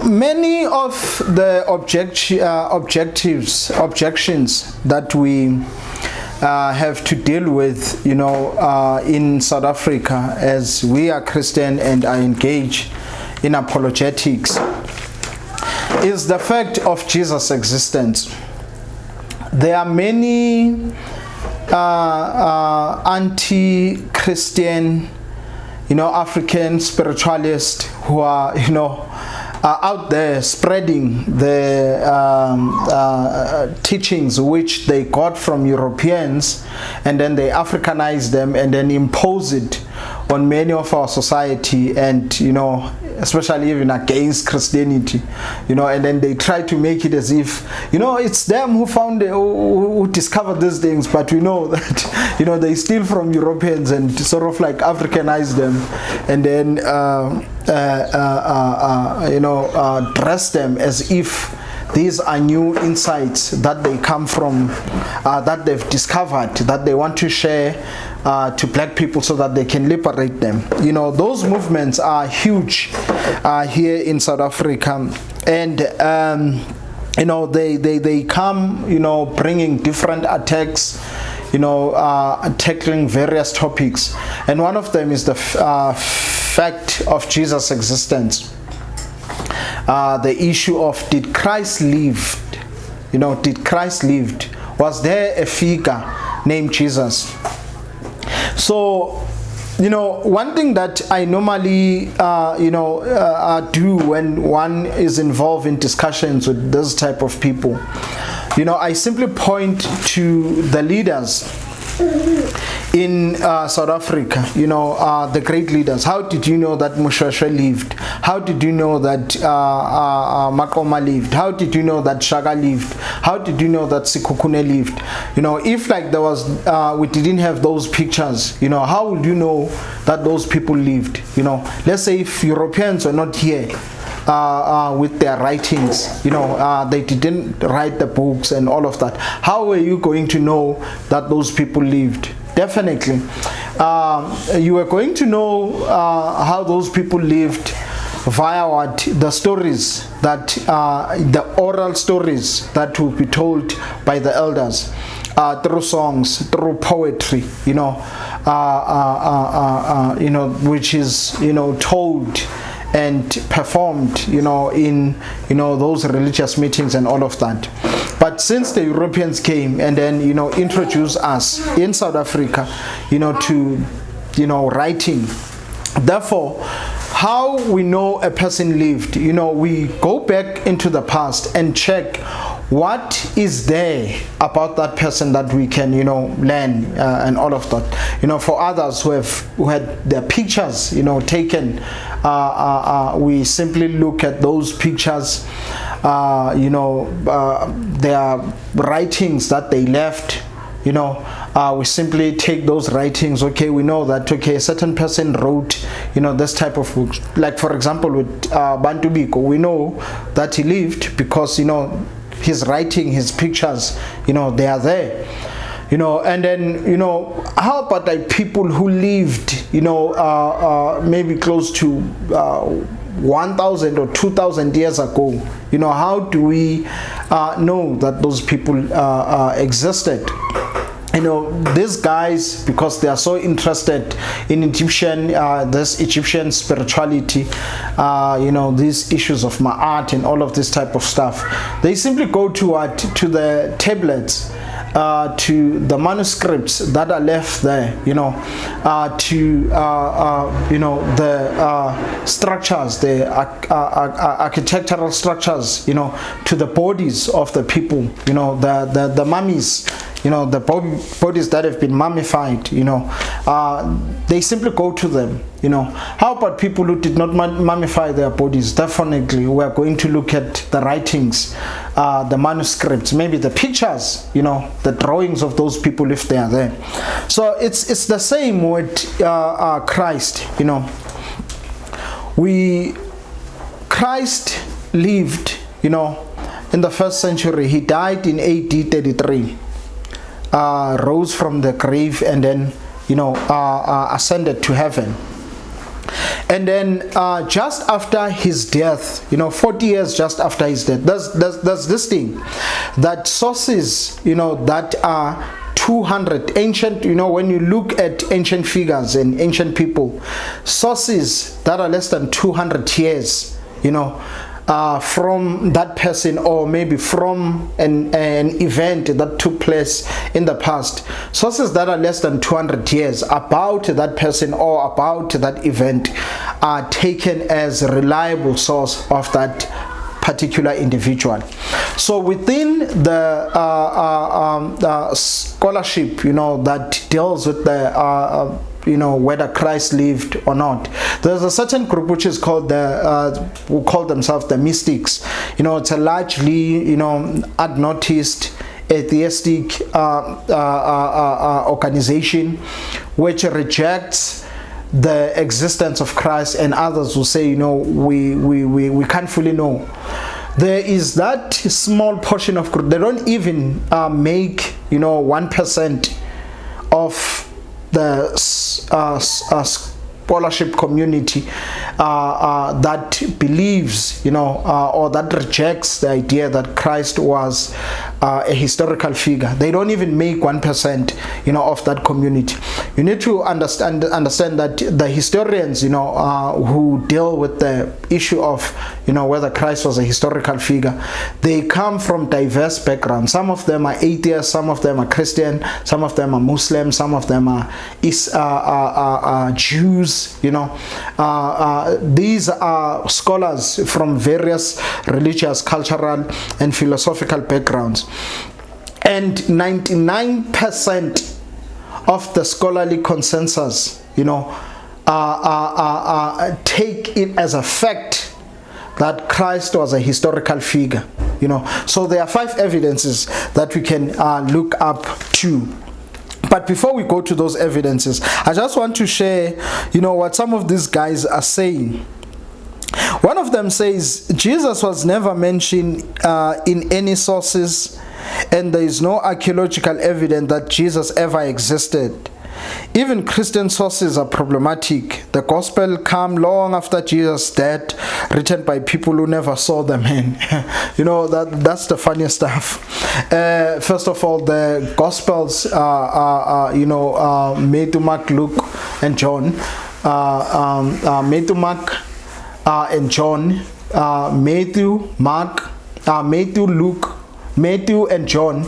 Many of the objections that we have to deal with, in South Africa, as we are Christian and are engaged in apologetics, is the fact of Jesus' existence. There are many anti-Christian, African spiritualists who are, out there spreading the teachings which they got from Europeans, and then they Africanize them and then impose it on many of our society, and especially even against Christianity, and then they try to make it as if it's them who found who discovered these things, but we know that they steal from Europeans and sort of like Africanize them, and then dress them as if these are new insights that they come from, that they've discovered, that they want to share to black people so that they can liberate them. Those movements are huge here in South Africa, and they come, bringing different attacks, tackling various topics, and one of them is the fact of Jesus' existence. The issue of, did Christ live? Did Christ lived? Was there a figure named Jesus? So, one thing that I normally, do when one is involved in discussions with this type of people, I simply point to the leaders in South Africa, the great leaders. How did you know that Moshoeshoe lived? How did you know that Maqoma lived? How did you know that Shaka lived? How did you know that Sekhukhune lived? If like there was, we didn't have those pictures, how would you know that those people lived? Let's say if Europeans were not here with their writings, they didn't write the books and all of that, how were you going to know that those people lived? Definitely, you are going to know how those people lived via the stories that the oral stories that will be told by the elders, through songs, through poetry, which is told and performed in those religious meetings and all of that. But since the Europeans came and then introduced us in South Africa to writing, therefore how we know a person lived, we go back into the past and check what is there about that person that we can learn, and all of that. For others who had their pictures taken, we simply look at those pictures, their writings that they left. We simply take those writings. Okay, we know that a certain person wrote this type of books. Like for example with Bantu Biko, we know that he lived because his writing, his pictures, they are there. And then how about like people who lived maybe close to 1,000 or 2,000 years ago? How do we know that those people existed? These guys, because they are so interested in Egyptian, this Egyptian spirituality, these issues of Ma'at and all of this type of stuff, they simply go to the tablets, to the manuscripts that are left there, to the structures, the architectural structures, to the bodies of the people, the mummies, the bodies that have been mummified, they simply go to them. How about people who did not mummify their bodies? Definitely we are going to look at the writings, the manuscripts, maybe the pictures, the drawings of those people if they are there. So it's the same with Christ. Christ lived, in the first century. He died in AD 33, rose from the grave, and then ascended to heaven. And then just after his death, 40 years just after his death, there's this thing that sources, that are 200 ancient, when you look at ancient figures and ancient people, sources that are less than 200 years, from that person, or maybe from an event that took place in the past, sources that are less than 200 years about that person or about that event are taken as a reliable source of that particular individual. So within the scholarship, that deals with the whether Christ lived or not, there's a certain group which is called who call themselves the mystics. It's a largely agnotist, atheistic organization which rejects the existence of Christ, and others will say, we can't fully know. There is that small portion of group. They don't even make 1% of the scholarship community that believes, or that rejects the idea that Christ was a historical figure. They don't even make 1%, of that community. You need to understand that the historians, who deal with the issue of, whether Christ was a historical figure, they come from diverse backgrounds. Some of them are atheists, some of them are Christian, some of them are Muslim, some of them are Jews. These are scholars from various religious, cultural, and philosophical backgrounds. And 99% of the scholarly consensus, take it as a fact that Christ was a historical figure. So there are 5 evidences that we can look up to. But before we go to those evidences, I just want to share, what some of these guys are saying. One of them says Jesus was never mentioned in any sources, and there is no archaeological evidence that Jesus ever existed. Even Christian sources are problematic. The gospel come long after Jesus' death, written by people who never saw the man. That's the funniest stuff. First of all, the gospels Matthew, Mark, Luke, and John. Matthew, Mark, and John. Matthew, Mark, Matthew, Luke, Matthew, and John.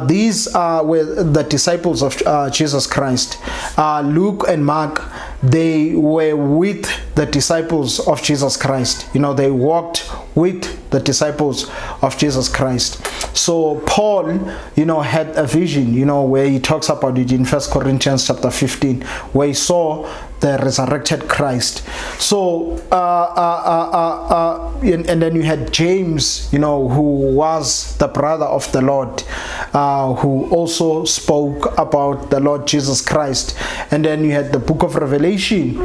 These were the disciples of Jesus Christ. Luke and Mark, they were with the disciples of Jesus Christ. They walked with the disciples of Jesus Christ. So Paul, had a vision, where he talks about it in 1 Corinthians chapter 15, where he saw the resurrected Christ. So and then you had James, who was the brother of the Lord, who also spoke about the Lord Jesus Christ. And then you had the book of Revelation,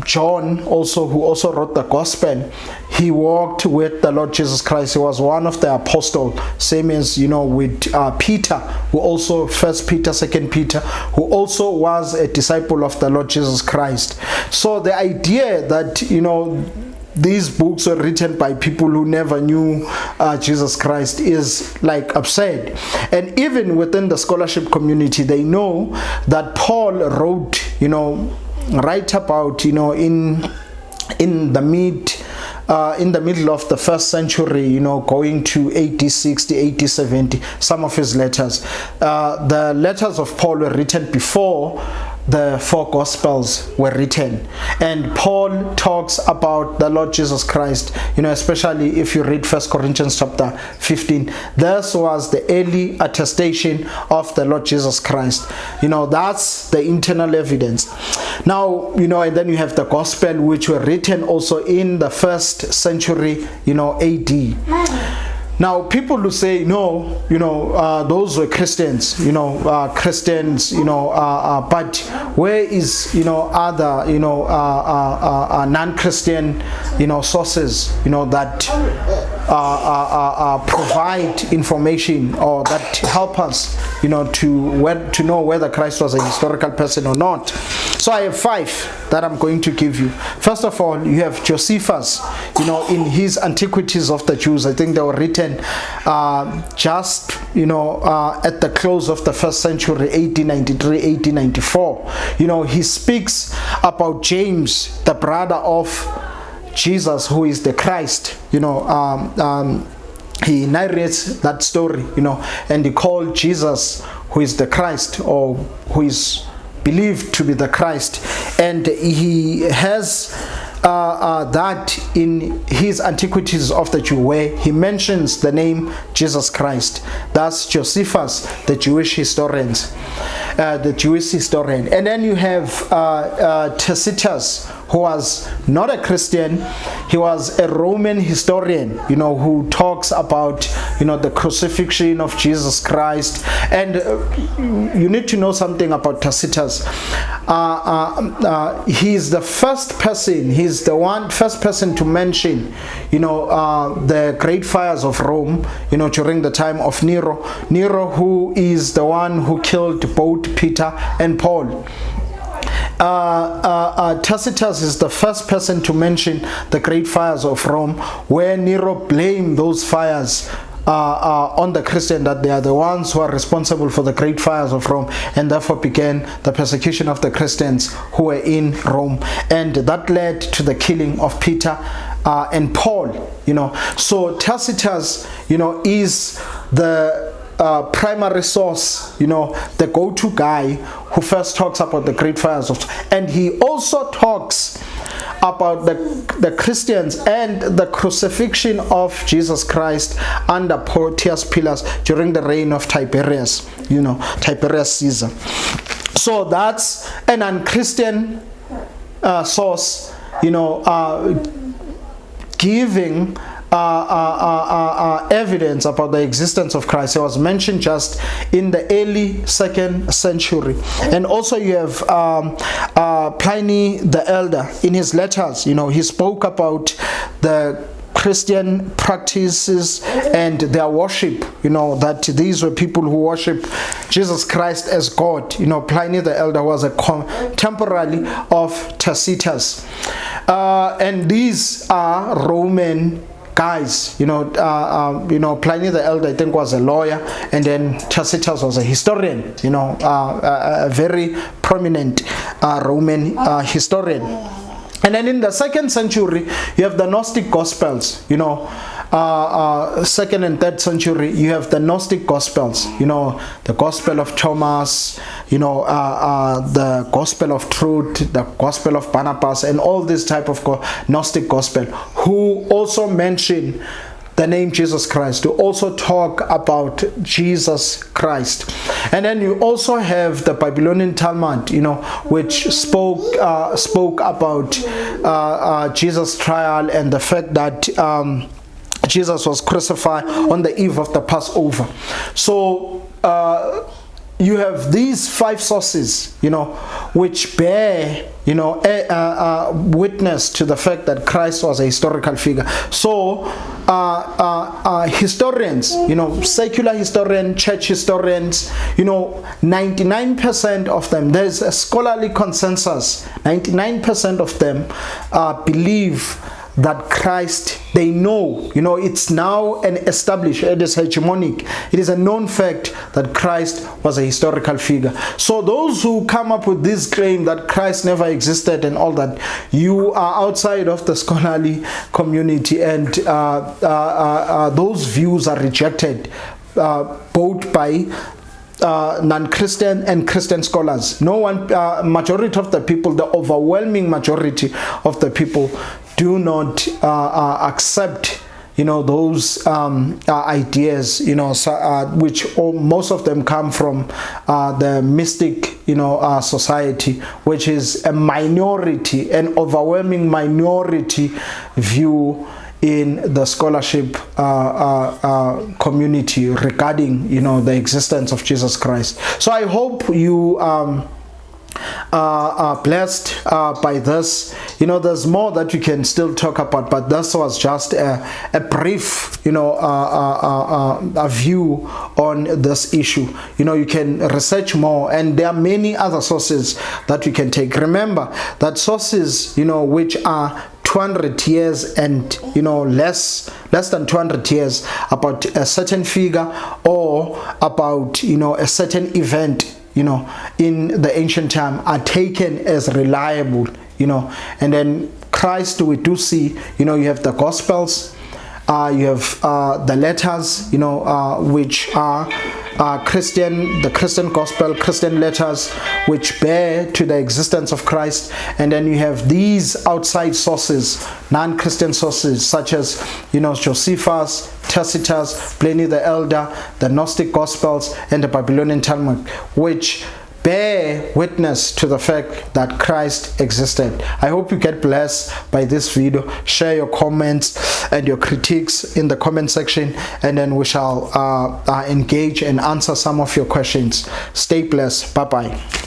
John also, who also wrote the gospel. He walked with the Lord Jesus Christ. He was one of the apostles, same as with Peter, who also, 1 Peter, 2 Peter, who also was a disciple of the Lord Jesus Christ. So the idea that these books are written by people who never knew Jesus Christ is like absurd. And even within the scholarship community, they know that Paul wrote, right about, in the middle of the 1st century, going to AD 60, AD 70, some of his letters. The letters of Paul were written before the 4 Gospels were written, and Paul talks about the Lord Jesus Christ, especially if you read 1 Corinthians chapter 15. This was the early attestation of the Lord Jesus Christ. That's the internal evidence. Now, and then you have the Gospel, which were written also in the 1st century, AD. Now, people who say, no, those were Christians, but where is, other, non-Christian, sources, that provide information or that help us, to know whether Christ was a historical person or not. So I have 5 that I'm going to give you. First of all, you have Josephus, in his Antiquities of the Jews. I think they were written just at the close of the 1st century, 1893, 1894. He speaks about James, the brother of Jesus, who is the Christ. He narrates that story, and he called Jesus, who is the Christ, or who is believed to be the Christ. And he has that in his Antiquities of the Jew, where he mentions the name Jesus Christ. That's Josephus, the Jewish historian. And then you have Tacitus, who was not a Christian. He was a Roman historian, who talks about, the crucifixion of Jesus Christ. And you need to know something about Tacitus. He's the first person, first person to mention, the great fires of Rome, during the time of Nero. Nero, who is the one who killed both Peter and Paul. Tacitus is the first person to mention the great fires of Rome, where Nero blamed those fires on the Christian, that they are the ones who are responsible for the great fires of Rome, and therefore began the persecution of the Christians who were in Rome, and that led to the killing of Peter and Paul. So Tacitus is the primary source, the go-to guy who first talks about the great fires of, and he also talks about the Christians and the crucifixion of Jesus Christ under Pontius Pilate during the reign of Tiberius, Tiberius Caesar. So that's an unchristian source, giving evidence about the existence of Christ. It was mentioned just in the early 2nd century. And also you have Pliny the Elder in his letters. He spoke about the Christian practices and their worship, that these were people who worship Jesus Christ as God. Pliny the Elder was a contemporary of Tacitus. And these are Roman guys. Pliny the Elder, I think, was a lawyer, and then Tacitus was a historian, a very prominent Roman historian. And then in the 2nd century, you have the Gnostic Gospels. 2nd and 3rd century, you have the Gnostic Gospels. The Gospel of Thomas, the Gospel of Truth, the Gospel of Barnabas, and all this type of Gnostic Gospel, who also mention the name Jesus Christ, to also talk about Jesus Christ. And then you also have the Babylonian Talmud, which spoke about Jesus' trial and the fact that Jesus was crucified on the eve of the Passover. So you have these 5 sources, which bear, witness to the fact that Christ was a historical figure. So historians, secular historians, church historians, 99% of them, there's a scholarly consensus, 99% of them believe that Christ, they know, it's now an established, it is hegemonic, it is a known fact that Christ was a historical figure. So those who come up with this claim that Christ never existed and all that, you are outside of the scholarly community, and those views are rejected both by non-Christian and Christian scholars. No one, majority of the people, the overwhelming majority of the people do not accept, those ideas, which most of them come from the mystic, society, which is a minority, an overwhelming minority view in the scholarship community regarding, the existence of Jesus Christ. So I hope you blessed by this. There's more that we can still talk about, but this was just a brief, a view on this issue. You can research more, and there are many other sources that you can take. Remember that sources, which are 200 years and less than 200 years about a certain figure or about a certain event in the ancient time are taken as reliable. And then Christ, we do see, you have the Gospels, you have the letters, which are the Christian Gospel, Christian letters, which bear to the existence of Christ. And then you have these outside sources, non-Christian sources, such as Josephus, Tacitus, Pliny the Elder, the Gnostic Gospels, and the Babylonian Talmud, which bear witness to the fact that Christ existed. I hope you get blessed by this video. Share your comments and your critiques in the comment section, and then we shall engage and answer some of your questions. Stay blessed. Bye bye.